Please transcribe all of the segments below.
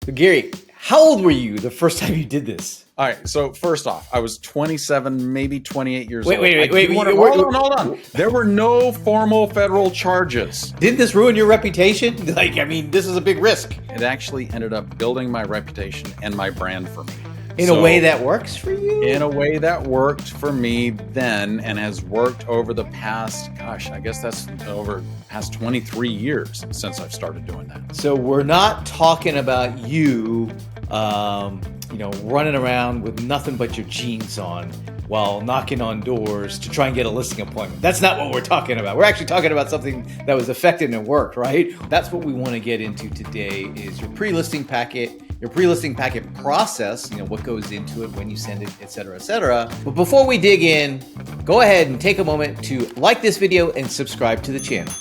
So Gary, how old were you the first time you did this? All right. So first off, I was 27, maybe 28 years old. Wait. Hold on. There were no formal federal charges. Did this ruin your reputation? This is a big risk. It actually ended up building my reputation and my brand for me. In a way that works for you? In a way that worked for me then and has worked over the past, I guess that's over past 23 years since I've started doing that. So we're not talking about you, running around with nothing but your jeans on while knocking on doors to try and get a listing appointment. That's not what we're talking about. We're actually talking about something that was effective and worked, right? That's what we want to get into today is your pre-listing packet, your pre-listing packet process, what goes into it, when you send it, et cetera, et cetera. But before we dig in, go ahead and take a moment to like this video and subscribe to the channel.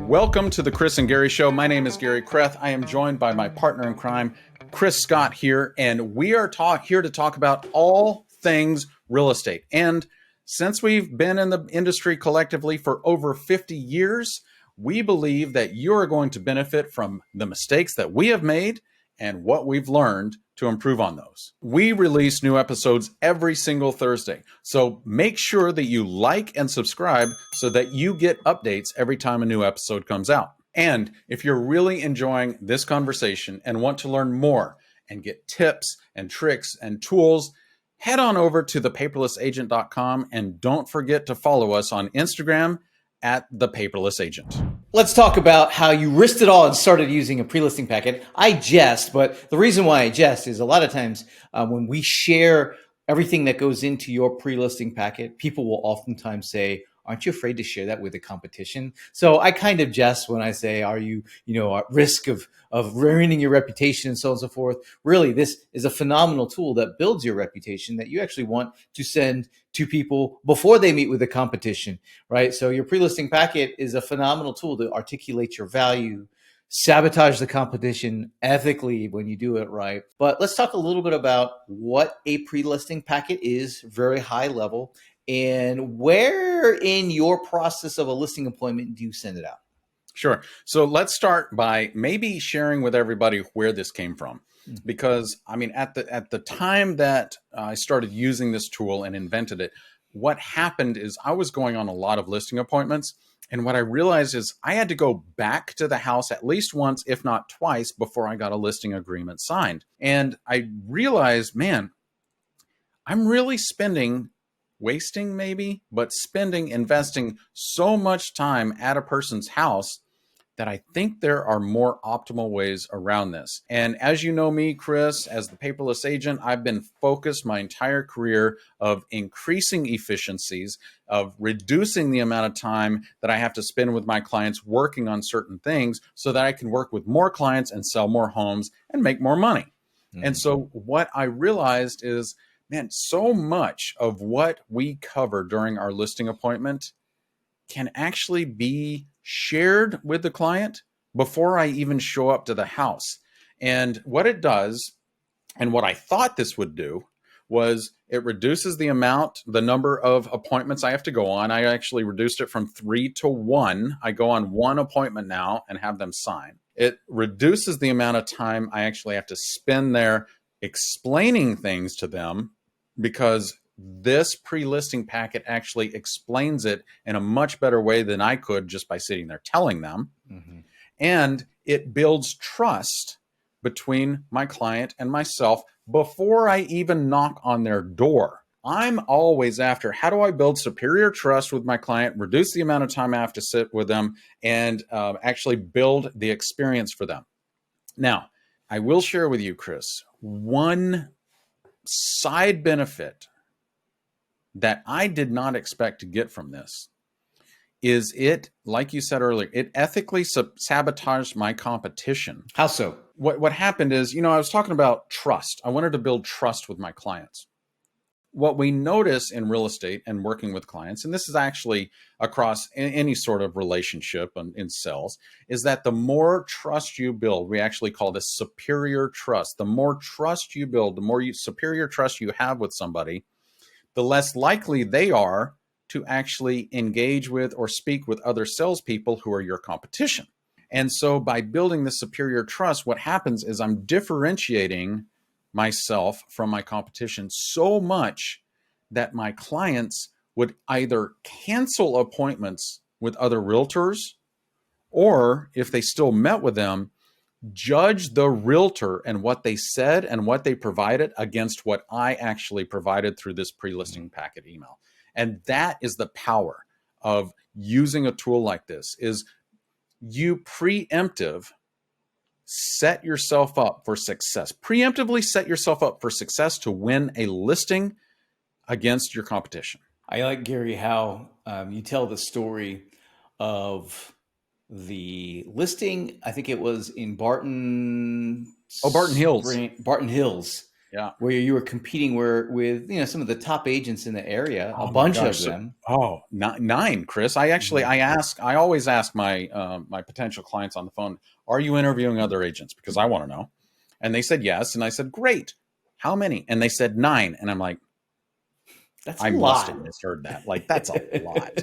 Welcome to the Chris and Garry Show. My name is Garry Kreth. I am joined by my partner in crime, Chris Scott here, and we are here to talk about all things real estate. And since we've been in the industry collectively for over 50 years, we believe that you're going to benefit from the mistakes that we have made and what we've learned to improve on those. We release new episodes every single Thursday, so make sure that you like and subscribe so that you get updates every time a new episode comes out. And if you're really enjoying this conversation and want to learn more and get tips and tricks and tools, head on over to thepaperlessagent.com and don't forget to follow us on Instagram at the Paperless Agent. Let's talk about how you risked it all and started using a pre-listing packet. I jest, but the reason why I jest is a lot of times when we share everything that goes into your pre-listing packet, people will oftentimes say, aren't you afraid to share that with the competition? So I kind of jest when I say, are you, at risk of ruining your reputation and so on and so forth? Really, this is a phenomenal tool that builds your reputation that you actually want to send to people before they meet with the competition, right? So your pre-listing packet is a phenomenal tool to articulate your value, sabotage the competition ethically when you do it right. But let's talk a little bit about what a pre-listing packet is, very high level, and where in your process of a listing appointment do you send it out? Sure. So let's start by maybe sharing with everybody where this came from. Because at the time that I started using this tool and invented it, what happened is I was going on a lot of listing appointments. And what I realized is I had to go back to the house at least once, if not twice, before I got a listing agreement signed. And I realized, man, I'm really investing so much time at a person's house that I think there are more optimal ways around this. And as you know me, Chris, as the Paperless Agent, I've been focused my entire career of increasing efficiencies, of reducing the amount of time that I have to spend with my clients working on certain things so that I can work with more clients and sell more homes and make more money. Mm-hmm. And so what I realized is, man, so much of what we cover during our listing appointment can actually be shared with the client before I even show up to the house. And what it does, and what I thought this would do, was it reduces the number of appointments I have to go on. I actually reduced it from 3 to 1. I go on 1 appointment now and have them sign. It reduces the amount of time I actually have to spend there explaining things to them, because this pre-listing packet actually explains it in a much better way than I could just by sitting there telling them. Mm-hmm. And it builds trust between my client and myself before I even knock on their door. I'm always after, how do I build superior trust with my client, reduce the amount of time I have to sit with them, and actually build the experience for them. Now, I will share with you, Chris, one side benefit that I did not expect to get from this is it, like you said earlier, it ethically sabotaged my competition. How so? What happened is, I was talking about trust. I wanted to build trust with my clients. What we notice in real estate and working with clients, and this is actually across any sort of relationship in sales, is that the more trust you build, we actually call this superior trust. The more trust you build, the more superior trust you have with somebody, the less likely they are to actually engage with or speak with other salespeople who are your competition. And so by building the superior trust, what happens is I'm differentiating myself from my competition so much that my clients would either cancel appointments with other realtors, or if they still met with them, judge the realtor and what they said and what they provided against what I actually provided through this pre-listing packet email. And that is the power of using a tool like this, is you preemptive set yourself up for success. Preemptively set yourself up for success to win a listing against your competition. I like, Gary, how you tell the story of the listing. I think it was in Barton Hills. Barton Hills, Yeah. where you were competing with some of the top agents in the area, a Oh my bunch of gosh. them. Nine, Chris. I always ask my my potential clients on the phone, are you interviewing other agents? Because I want to know. And they said yes. And I said, great. How many? And they said 9. And I'm like, That's a I must have lot. misheard that. Like, that's a lot.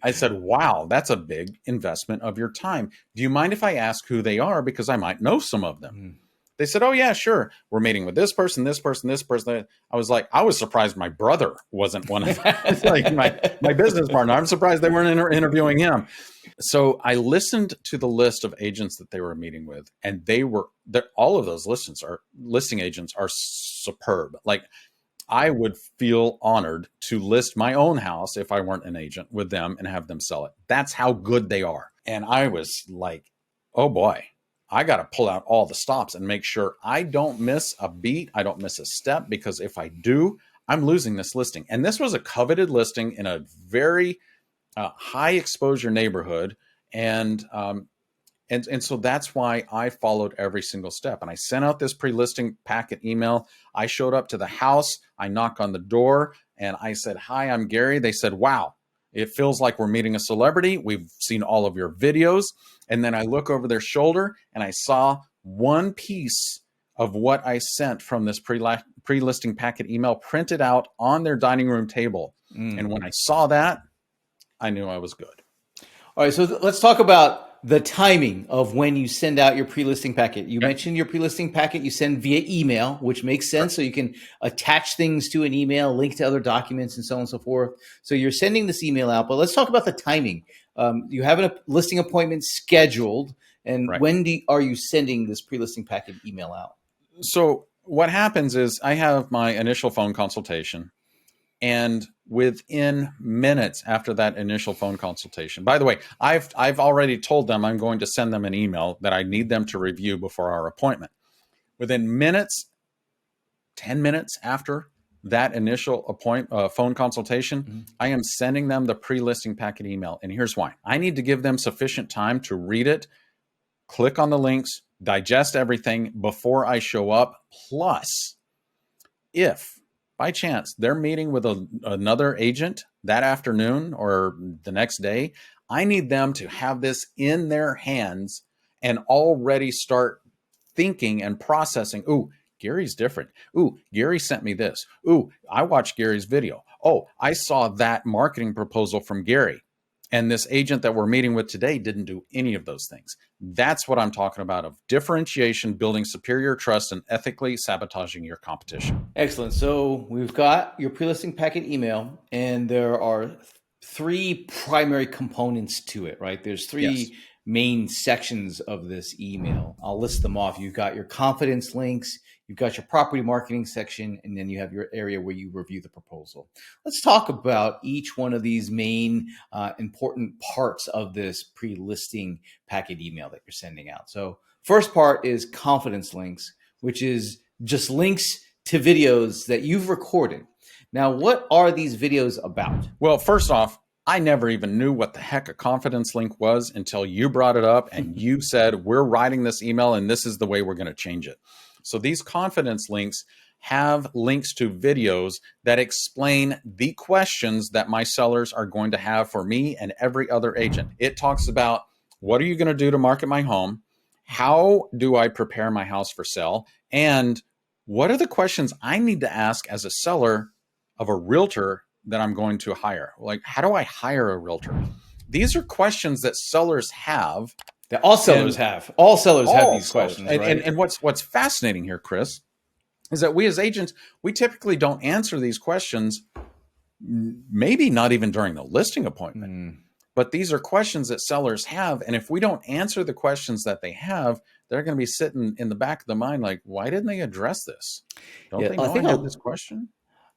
I said, wow, that's a big investment of your time. Do you mind if I ask who they are? Because I might know some of them. Mm. They said, oh yeah, sure. We're meeting with this person, this person, this person. I was like, I was surprised my brother wasn't one of them. Like my business partner. I'm surprised they weren't interviewing him. So I listened to the list of agents that they were meeting with, and all of those listing agents are superb. Like, I would feel honored to list my own house if I weren't an agent with them and have them sell it. That's how good they are. And I was like, oh boy, I got to pull out all the stops and make sure I don't miss a beat. I don't miss a step, because if I do, I'm losing this listing. And this was a coveted listing in a very high exposure neighborhood. And so that's why I followed every single step. And I sent out this pre-listing packet email. I showed up to the house. I knocked on the door and I said, hi, I'm Gary. They said, wow, it feels like we're meeting a celebrity. We've seen all of your videos. And then I look over their shoulder and I saw one piece of what I sent from this pre-listing packet email printed out on their dining room table. Mm. And when I saw that, I knew I was good. All right, so let's talk about the timing of when you send out your pre-listing packet. You mentioned your pre-listing packet you send via email, which makes sense. So you can attach things to an email, link to other documents, and so on and so forth. So you're sending this email out, but let's talk about the timing. You have a listing appointment scheduled, and Right. when are you sending this pre-listing packet email out? So what happens is I have my initial phone consultation, and within minutes after that initial phone consultation, by the way, I've already told them I'm going to send them an email that I need them to review before our appointment. Within minutes, 10 minutes after that initial phone consultation, I am sending them the pre-listing packet email. And here's why. I need to give them sufficient time to read it, click on the links, digest everything before I show up. Plus, if by chance they're meeting with another agent that afternoon or the next day, I need them to have this in their hands and already start thinking and processing. Ooh, Gary's different. Ooh, Gary sent me this. Ooh, I watched Gary's video. Oh, I saw that marketing proposal from Gary. And this agent that we're meeting with today didn't do any of those things. That's what I'm talking about, of differentiation, building superior trust, and ethically sabotaging your competition. Excellent. So we've got your pre-listing packet email, and there are 3 primary components to it, right? There's 3 Yes. main sections of this email. I'll list them off. You've got your confidence links, you've got your property marketing section, and then you have your area where you review the proposal. Let's talk about each one of these main important parts of this pre-listing packet email that you're sending out. So first part is confidence links, which is just links to videos that you've recorded. Now, what are these videos about? Well, first off, I never even knew what the heck a confidence link was until you brought it up and you said, we're writing this email and this is the way we're going to change it. So these confidence links have links to videos that explain the questions that my sellers are going to have for me and every other agent. It talks about, what are you going to do to market my home? How do I prepare my house for sale? And what are the questions I need to ask as a seller of a realtor that I'm going to hire? Like, how do I hire a realtor? These are questions that sellers have That all sellers And have. All sellers have all these sellers. questions, right? And what's fascinating here, Chris, is that we as agents, we typically don't answer these questions, maybe not even during the listing appointment. But these are questions that sellers have. And if we don't answer the questions that they have, they're going to be sitting in the back of the mind like, why didn't they address this? Don't Yeah, they know I had this question?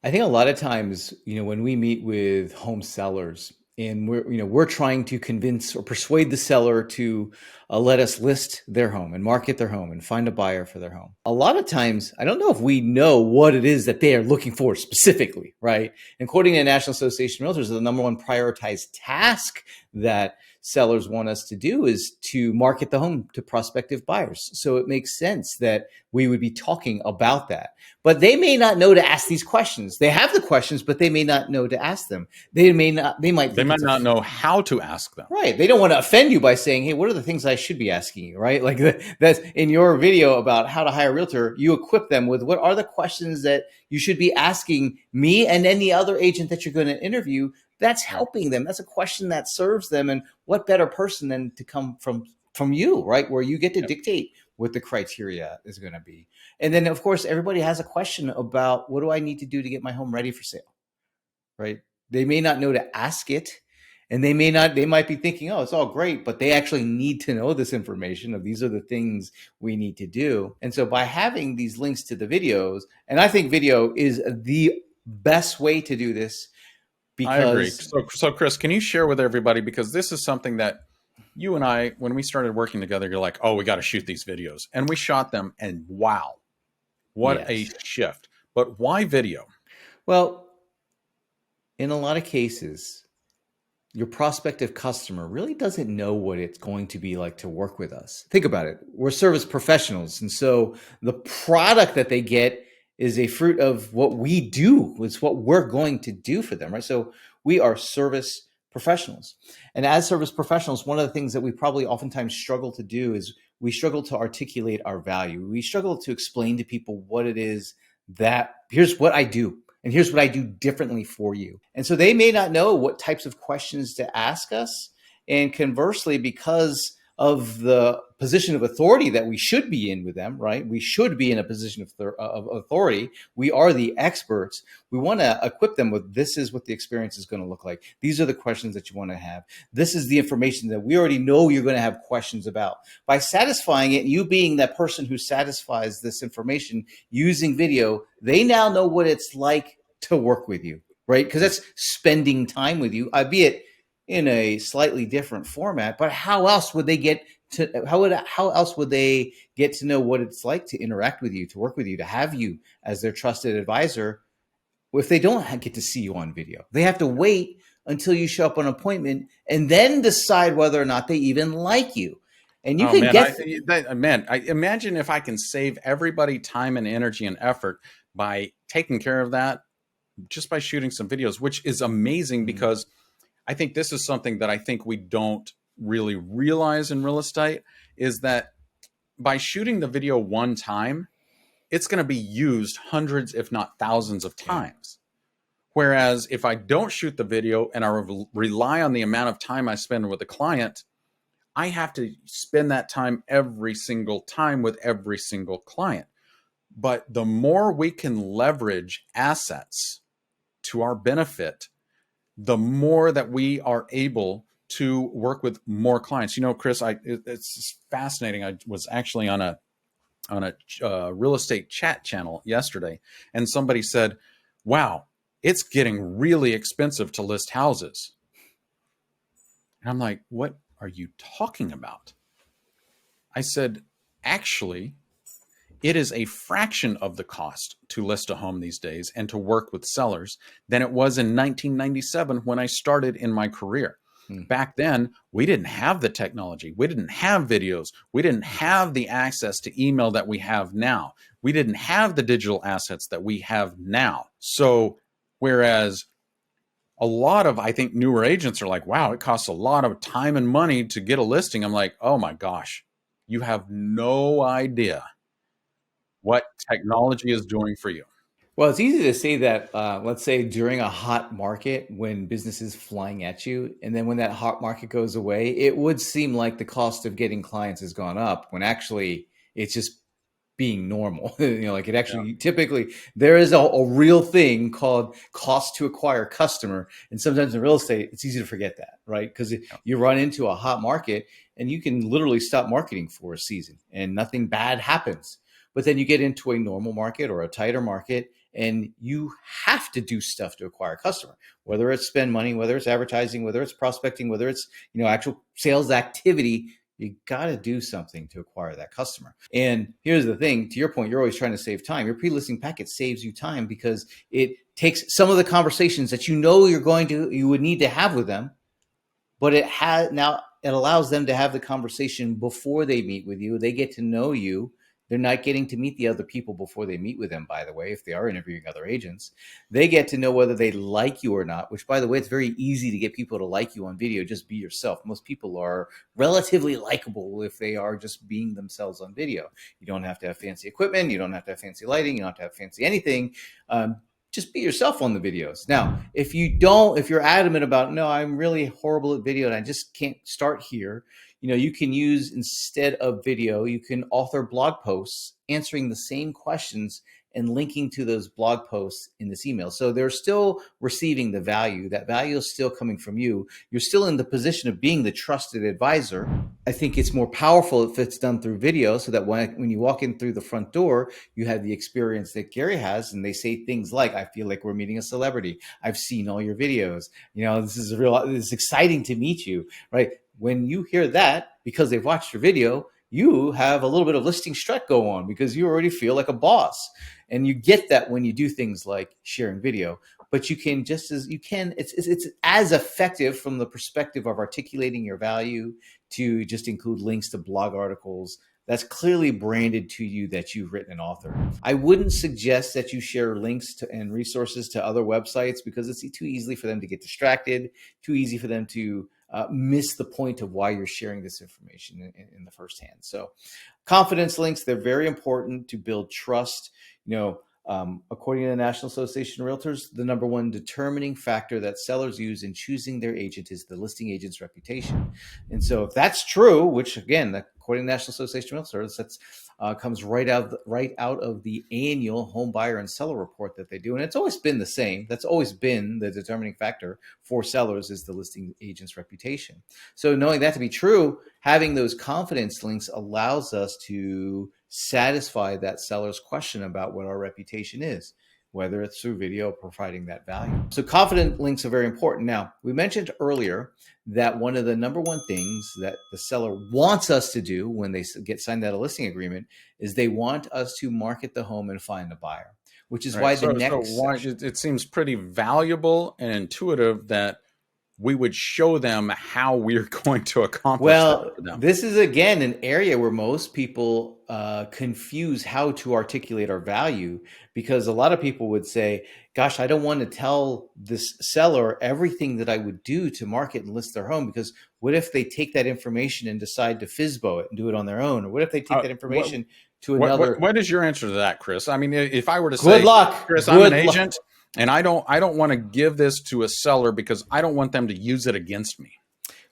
I think a lot of times, when we meet with home sellers and we're trying to convince or persuade the seller to let us list their home and market their home and find a buyer for their home. A lot of times, I don't know if we know what it is that they are looking for specifically, right? And according to the National Association of Realtors, the number one prioritized task that sellers want us to do is to market the home to prospective buyers. So it makes sense that we would be talking about that. But they may not know to ask these questions. They have the questions, but they may not know to ask them. They might They think might not know how to ask them. right. They don't want to offend you by saying, "Hey, what are the things I should be asking you?" Right? Like that's in your video about how to hire a realtor. You equip them with what are the questions that you should be asking me and any other agent that you're going to interview. That's helping them. That's a question that serves them. And what better person than to come from you, right? Where you get to dictate what the criteria is going to be. And then, of course, everybody has a question about what do I need to do to get my home ready for sale, right? They may not know to ask it, and they might be thinking, oh, it's all great, but they actually need to know this information of these are the things we need to do. And so by having these links to the videos, and I think video is the best way to do this I agree. because So Chris, can you share with everybody, because this is something that you and I, when we started working together, you're like, oh, we got to shoot these videos. And we shot them, and wow, what a yes. shift. But why video? Well, in a lot of cases, your prospective customer really doesn't know what it's going to be like to work with us. Think about it. We're service professionals. And so the product that they get is a fruit of what we do. It's what we're going to do for them, right? So we are service professionals. And as service professionals, one of the things that we probably oftentimes struggle to do is we struggle to articulate our value. We struggle to explain to people what it is that here's what I do. And here's what I do differently for you. And so they may not know what types of questions to ask us. And conversely, because of the position of authority that we should be in with them, right? We should be in a position of authority. We are the experts. We want to equip them with this is what the experience is going to look like. These are the questions that you want to have. This is the information that we already know you're going to have questions about. By satisfying it, you being that person who satisfies this information using video, they now know what it's like to work with you, right? Because that's spending time with you, albeit in a slightly different format. But how else would they get to how else would they get to know what it's like to interact with you, to work with you, to have you as their trusted advisor if they don't get to see you on video? They have to wait until you show up on an appointment and then decide whether or not they even like you. And you Oh can man, get I imagine if I can save everybody time and energy and effort by taking care of that just by shooting some videos, which is amazing because I think this is something that I think we don't really realize in real estate is that by shooting the video one time, it's going to be used hundreds, if not thousands of times. Whereas if I don't shoot the video and I rely on the amount of time I spend with the client, I have to spend that time every single time with every single client. But the more we can leverage assets to our benefit, the more that we are able to work with more clients. You know, Chris, it's fascinating. I was actually on a real estate chat channel yesterday, and somebody said, "Wow, it's getting really expensive to list houses." And I'm like, "What are you talking about?" I said, "Actually, it is a fraction of the cost to list a home these days and to work with sellers than it was in 1997 when I started in my career. Back then, we didn't have the technology. We didn't have videos. We didn't have the access to email that we have now. We didn't have the digital assets that we have now. So, whereas a lot of, I think, newer agents are like, wow, it costs a lot of time and money to get a listing. I'm like, oh my gosh, you have no idea what technology is doing for you. Well, it's easy to say that, let's say during a hot market when business is flying at you, and then when that hot market goes away, it would seem like the cost of getting clients has gone up when actually it's just being normal. Like it Yeah. actually typically there is a real thing called cost to acquire customer. And sometimes in real estate, it's easy to forget that, right? Because Yeah. you run into a hot market and you can literally stop marketing for a season and nothing bad happens. But then you get into a normal market or a tighter market and you have to do stuff to acquire a customer, whether it's spend money, whether it's advertising, whether it's prospecting, whether it's, actual sales activity. You got to do something to acquire that customer. And here's the thing, to your point, you're always trying to save time. Your pre-listing packet saves you time because it takes some of the conversations that you would need to have with them, but it allows them to have the conversation before they meet with you. They get to know you. They're not getting to meet the other people before they meet with them, by the way, if they are interviewing other agents. They get to know whether they like you or not, which, by the way, it's very easy to get people to like you on video. Just be yourself. Most people are relatively likable if they are just being themselves on video. You don't have to have fancy equipment. You don't have to have fancy lighting. You don't have to have fancy anything. Just be yourself on the videos. Now, if you're adamant about, no, I'm really horrible at video and I just can't start here, you can use, instead of video, you can author blog posts answering the same questions and linking to those blog posts in this email. So they're still receiving the value. That value is still coming from you. You're still in the position of being the trusted advisor. I think it's more powerful if it's done through video, so that when you walk in through the front door, you have the experience that Garry has, and they say things like, I feel like we're meeting a celebrity. I've seen all your videos. This is exciting to meet you, right? When you hear that, because they've watched your video, you have a little bit of listing strut go on because you already feel like a boss. And you get that when you do things like sharing video. But it's as effective from the perspective of articulating your value to just include links to blog articles that's clearly branded to you that you've written and authored. I wouldn't suggest that you share links to and resources to other websites because it's too easily for them to get distracted, too easy for them to miss the point of why you're sharing this information in the first hand. So confidence links, they're very important to build trust. According to the National Association of Realtors, the number one determining factor that sellers use in choosing their agent is the listing agent's reputation. And so if that's true, which again, according to the National Association of Realtors, that's comes right out of the annual home buyer and seller report that they do. And it's always been the same. That's always been the determining factor for sellers, is the listing agent's reputation. So knowing that to be true, having those confidence links allows us to satisfy that seller's question about what our reputation is, whether it's through video providing that value. So confident links are very important. Now, we mentioned earlier that one of the number one things that the seller wants us to do when they get signed that a listing agreement is they want us to market the home and find a buyer, which is why the next section. It seems pretty valuable and intuitive that we would show them how we're going to accomplish that for them. This is, again, an area where most people confuse how to articulate our value, because a lot of people would say, gosh, I don't want to tell this seller everything that I would do to market and list their home, because what if they take that information and decide to FSBO it and do it on their own? Or what if they take that information to another? What is your answer to that, Chris? I mean, if I were to say, good luck, Chris, I'm an agent, and I don't want to give this to a seller because I don't want them to use it against me.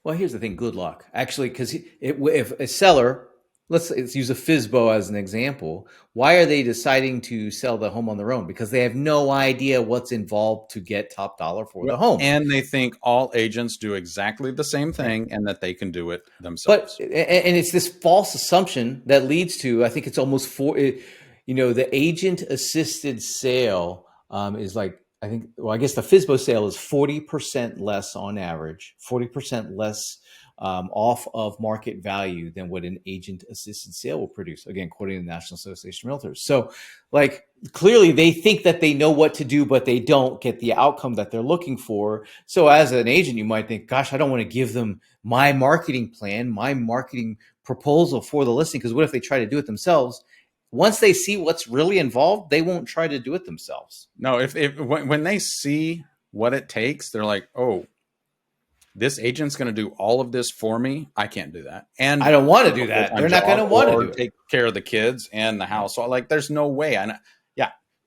Well, here's the thing. Good luck, actually, because if a seller, let's use a FSBO as an example. Why are they deciding to sell the home on their own? Because they have no idea what's involved to get top dollar for the home. And they think all agents do exactly the same thing and that they can do it themselves. And it's this false assumption that leads to, I think it's almost the agent assisted sale is like, I guess the FSBO sale is 40% less on average, 40% less off of market value than what an agent assisted sale will produce. Again, quoting the National Association of Realtors. So clearly they think that they know what to do, but they don't get the outcome that they're looking for. So as an agent, you might think, gosh, I don't want to give them my marketing plan, my marketing proposal for the listing, because what if they try to do it themselves? Once they see what's really involved, they won't try to do it themselves. No, when they see what it takes, they're like, oh, this agent's going to do all of this for me. I can't do that. And I don't want to do that. They're not going to want to do it. Take care of the kids and the house. So there's no way.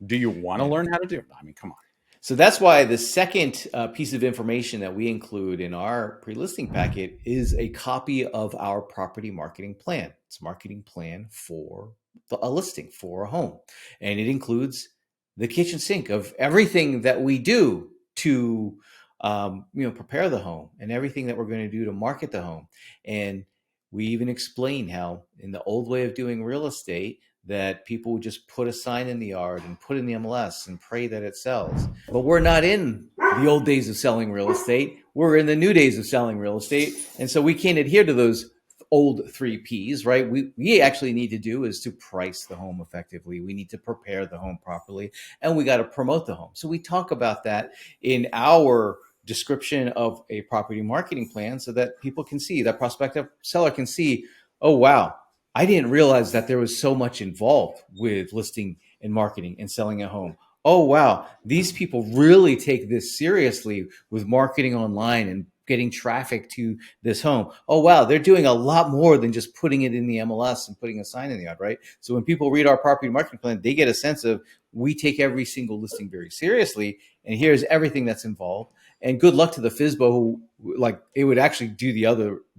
Do you want to learn how to do it? I mean, come on. So that's why the second piece of information that we include in our pre-listing packet is a copy of our property marketing plan. It's a marketing plan for a listing for a home, and it includes the kitchen sink of everything that we do to prepare the home and everything that we're going to do to market the home. And we even explain how in the old way of doing real estate, that people would just put a sign in the yard and put in the MLS and pray that it sells. But we're not in the old days of selling real estate. We're in the new days of selling real estate. And so we can't adhere to those old 3Ps, right? We actually need to do is to price the home effectively. We need to prepare the home properly, and we got to promote the home. So we talk about that in our description of a property marketing plan so that people can see, that prospective seller can see, oh, wow, I didn't realize that there was so much involved with listing and marketing and selling a home. Oh, wow, these people really take this seriously with marketing online and getting traffic to this home. Oh, wow, they're doing a lot more than just putting it in the MLS and putting a sign in the yard, right? So when people read our property marketing plan, they get a sense of we take every single listing very seriously, and here's everything that's involved. And good luck to the FSBO who, like, it would actually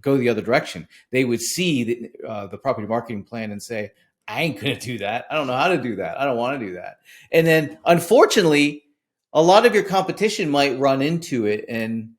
go the other direction. They would see the property marketing plan and say, I ain't going to do that. I don't know how to do that. I don't want to do that. And then, unfortunately, a lot of your competition might run into it, and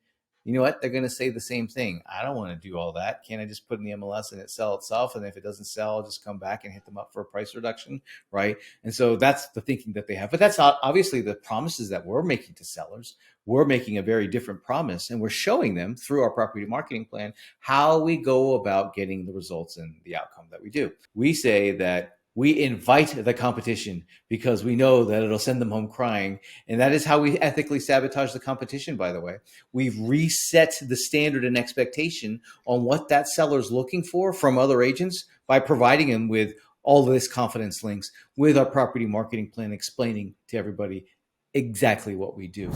you know what? They're going to say the same thing. I don't want to do all that. Can't I just put in the MLS and it sell itself? And if it doesn't sell, I'll just come back and hit them up for a price reduction, right? And so that's the thinking that they have. But that's not obviously the promises that we're making to sellers. We're making a very different promise, and we're showing them through our property marketing plan how we go about getting the results and the outcome that we do. We say that we invite the competition because we know that it'll send them home crying. And that is how we ethically sabotage the competition, by the way. We've reset the standard and expectation on what that seller's looking for from other agents by providing them with all this confidence links with our property marketing plan, explaining to everybody exactly what we do.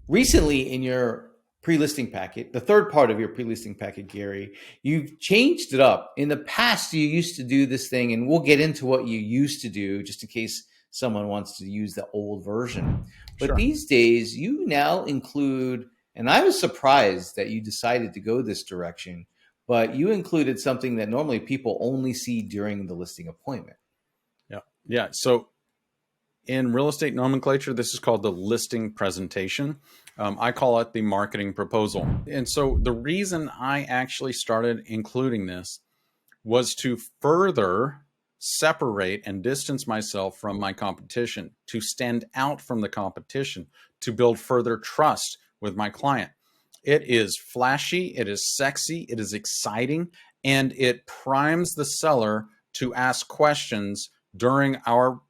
Recently, in your pre-listing packet, the third part of your pre-listing packet, Gary, you've changed it up. In the past, you used to do this thing, and we'll get into what you used to do just in case someone wants to use the old version. But Sure. these days, you now include, and I was surprised that you decided to go this direction, but you included something that normally people only see during the listing appointment. Yeah. Yeah. So in real estate nomenclature, this is called the listing presentation. I call it the marketing proposal. And so the reason I actually started including this was to further separate and distance myself from my competition, to stand out from the competition, to build further trust with my client. It is flashy, it is sexy, it is exciting, and it primes the seller to ask questions during our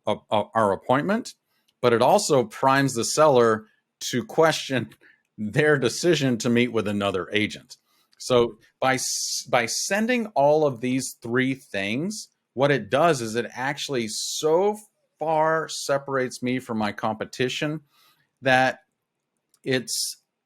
appointment, but it also primes the seller to question their decision to meet with another agent. So by sending all of these three things, what it does is it actually so far separates me from my competition that it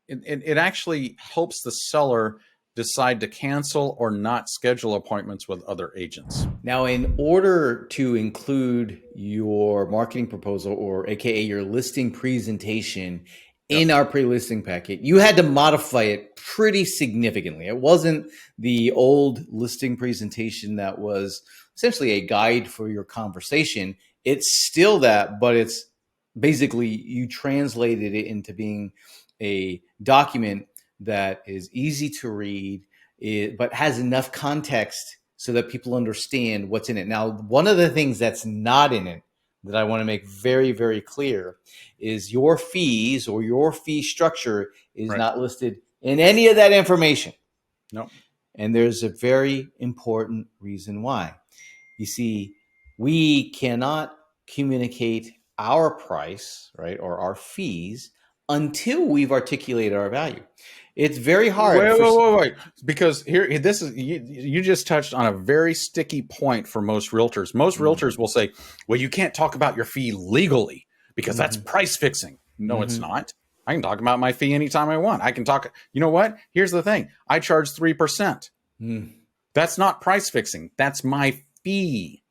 actually helps the seller decide to cancel or not schedule appointments with other agents. Now, in order to include your marketing proposal, or AKA your listing presentation, in our pre-listing packet, you had to modify it pretty significantly. It wasn't the old listing presentation that was essentially a guide for your conversation. It's still that, but it's basically you translated it into being a document that is easy to read, but has enough context so that people understand what's in it. Now, one of the things that's not in it that I want to make very, very clear is your fees or your fee structure is not listed in any of that information. No. And there's a very important reason why. You see, we cannot communicate our price, right, or our fees until we've articulated our value. It's very hard. Wait. Because here, this is you just touched on a very sticky point for most realtors. Most realtors will say, "Well, you can't talk about your fee legally because that's price fixing." No, it's not. I can talk about my fee anytime I want. I can talk. You know what? Here's the thing. I charge 3%. That's not price fixing. That's my fee.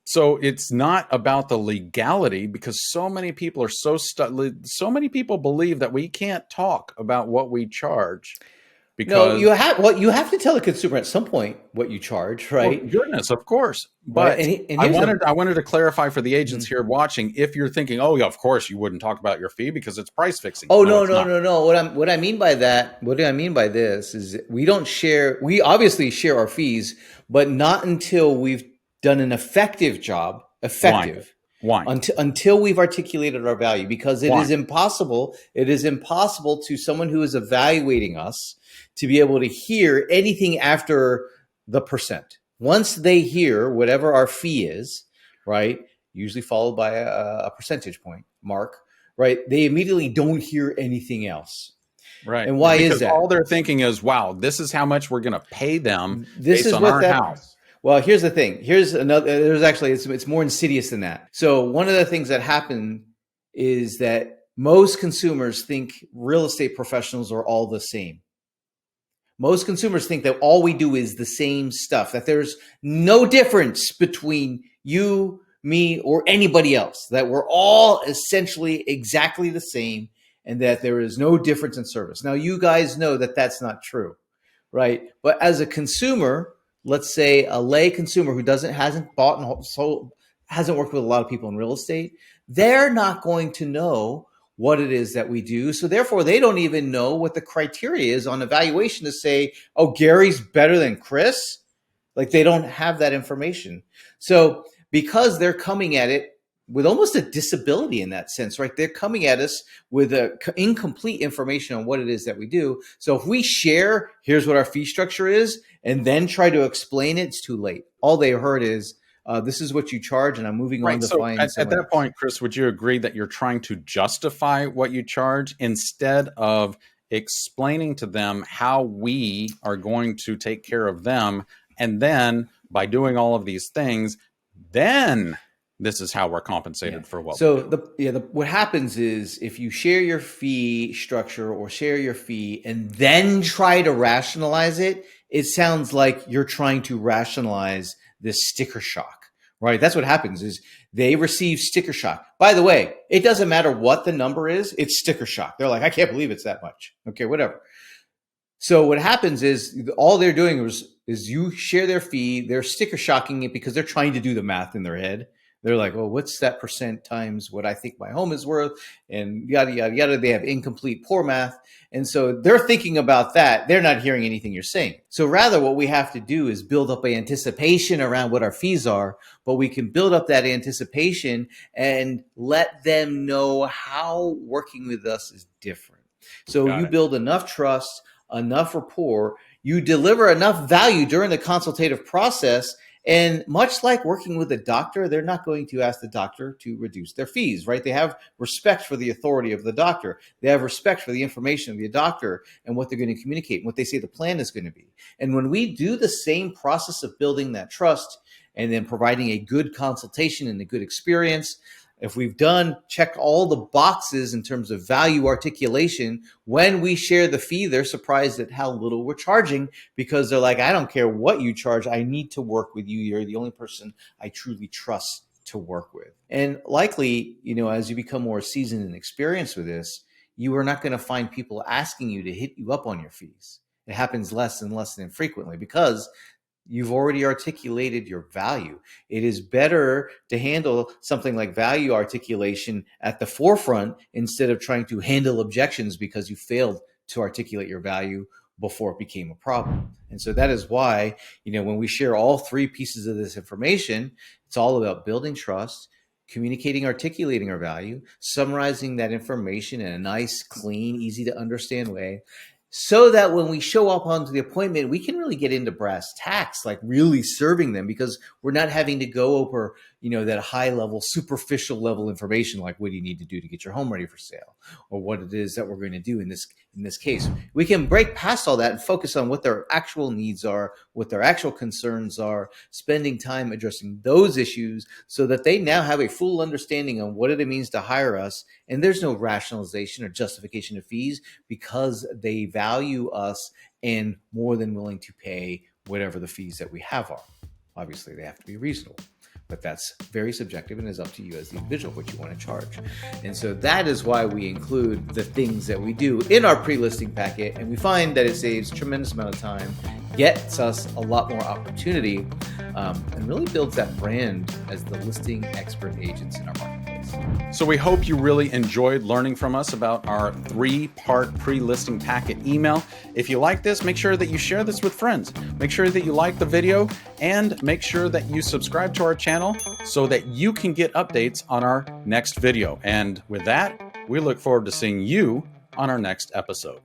So it's not about the legality, because so many people are so many people believe that we can't talk about what we charge No, because, you have to tell the consumer at some point what you charge, well, right? goodness, of course. Right. But And here's the I wanted to clarify for the agents Mhm. here watching, if you're thinking, oh yeah, of course you wouldn't talk about your fee because it's price fixing. Oh No, no, it's no, not. no, no. What I mean by that, what I mean by this is we don't share, we obviously share our fees, but not until we've done an effective job, Why? effective, Why? until we've articulated our value, because Why? it is impossible to someone who is evaluating us to be able to hear anything after the percent. Once they hear whatever our fee is, right, usually followed by a percentage point mark, right, they immediately don't hear anything else. Right. And why is Because all that? they're thinking is, wow, this is how much we're going to pay them This based is on what our that house. Well, here's the thing. Here's another. There's actually it's more insidious than that. So one of the things that happen is that most consumers think real estate professionals are all the same. Most consumers think that all we do is the same stuff, that there's no difference between you, me, or anybody else, that we're all essentially exactly the same, and that there is no difference in service. Now, you guys know that that's not true, right? But as a consumer, let's say a lay consumer who hasn't bought and sold, hasn't worked with a lot of people in real estate, they're not going to know what it is that we do. So therefore, they don't even know what the criteria is on evaluation to say, oh, Gary's better than Chris. Like they don't have that information. So because they're coming at it with almost a disability in that sense, right? They're coming at us with incomplete information on what it is that we do. So if we share, here's what our fee structure is, and then try to explain it, it's too late. All they heard is, this is what you charge, and I'm moving on Right. to So find at someone that else. point, Chris, would you agree that you're trying to justify what you charge instead of explaining to them how we are going to take care of them? And then by doing all of these things, then this is how we're Yeah. compensated for what we So do. what happens is if you share your fee structure or share your fee and then try to rationalize it, it sounds like you're trying to rationalize this sticker shock, right? That's what happens is they receive sticker shock. By the way, it doesn't matter what the number is, it's sticker shock. They're like, I can't believe it's that much. Okay, whatever. So what happens is all they're doing is you share their fee, they're sticker shocking it because they're trying to do the math in their head. They're like, well, what's that percent times what I think my home is worth? And yada, yada, yada. They have incomplete poor math. And so they're thinking about that. They're not hearing anything you're saying. So rather, what we have to do is build up an anticipation around what our fees are, but we can build up that anticipation and let them know how working with us is different. So Got you it. build enough trust, enough rapport, you deliver enough value during the consultative process. And much like working with a doctor, they're not going to ask the doctor to reduce their fees, right? They have respect for the authority of the doctor. They have respect for the information of the doctor and what they're going to communicate and what they say the plan is going to be. And when we do the same process of building that trust and then providing a good consultation and a good experience, if we've checked all the boxes in terms of value articulation, when we share the fee, they're surprised at how little we're charging because they're like, I don't care what you charge. I need to work with you. You're the only person I truly trust to work with. And likely, as you become more seasoned and experienced with this, you are not going to find people asking you to hit you up on your fees. It happens less and less than frequently because you've already articulated your value. It is better to handle something like value articulation at the forefront instead of trying to handle objections because you failed to articulate your value before it became a problem. And so that is why, when we share all three pieces of this information, it's all about building trust, communicating, articulating our value, summarizing that information in a nice, clean, easy to understand way, so that when we show up onto the appointment, we can really get into brass tacks, like really serving them because we're not having to go over, that high level, superficial level information, like what do you need to do to get your home ready for sale or what it is that we're going to do in this case. We can break past all that and focus on what their actual needs are, what their actual concerns are, spending time addressing those issues so that they now have a full understanding on what it means to hire us. And there's no rationalization or justification of fees because they value us and more than willing to pay whatever the fees that we have are. Obviously, they have to be reasonable. But that's very subjective and is up to you as the individual what you want to charge. And so that is why we include the things that we do in our pre-listing packet, and we find that it saves a tremendous amount of time, gets us a lot more opportunity, and really builds that brand as the listing expert agents in our marketplace. So we hope you really enjoyed learning from us about our 3-part pre-listing packet email. If you like this, make sure that you share this with friends. Make sure that you like the video, and make sure that you subscribe to our channel so that you can get updates on our next video. And with that, we look forward to seeing you on our next episode.